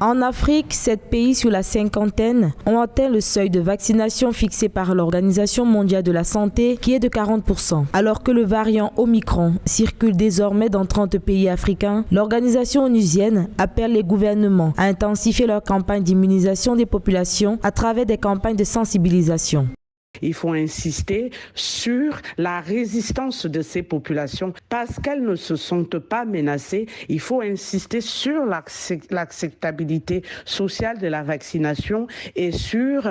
En Afrique, 7 pays sur la cinquantaine ont atteint le seuil de vaccination fixé par l'Organisation mondiale de la santé qui est de 40%. Alors que le variant Omicron circule désormais dans 30 pays africains, l'organisation onusienne appelle les gouvernements à intensifier leur campagne d'immunisation des populations à travers des campagnes de sensibilisation. Il faut insister sur la résistance de ces populations parce qu'elles ne se sentent pas menacées. Il faut insister sur l'acceptabilité sociale de la vaccination et sur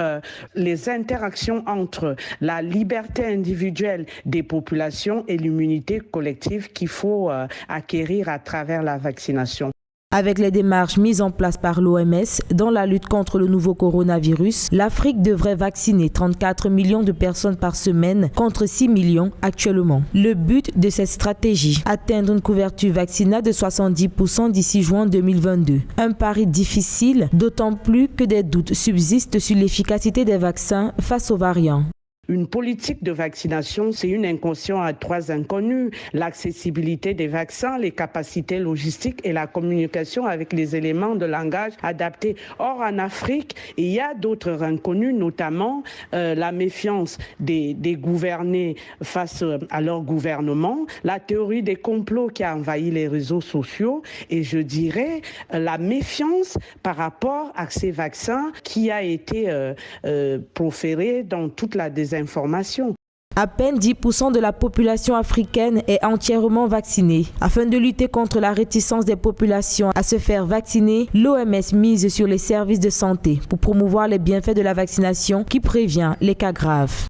les interactions entre la liberté individuelle des populations et l'immunité collective qu'il faut acquérir à travers la vaccination. Avec les démarches mises en place par l'OMS dans la lutte contre le nouveau coronavirus, l'Afrique devrait vacciner 34 millions de personnes par semaine contre 6 millions actuellement. Le but de cette stratégie, atteindre une couverture vaccinale de 70% d'ici juin 2022. Un pari difficile, d'autant plus que des doutes subsistent sur l'efficacité des vaccins face aux variants. Une politique de vaccination, c'est une incursion à 3 inconnus. L'accessibilité des vaccins, les capacités logistiques et la communication avec les éléments de langage adaptés. Or, en Afrique, il y a d'autres inconnus, notamment la méfiance des gouvernés face à leur gouvernement, la théorie des complots qui a envahi les réseaux sociaux et je dirais la méfiance par rapport à ces vaccins qui a été proférée dans toute la désinformation. À peine 10% de la population africaine est entièrement vaccinée. Afin de lutter contre la réticence des populations à se faire vacciner, l'OMS mise sur les services de santé pour promouvoir les bienfaits de la vaccination qui prévient les cas graves.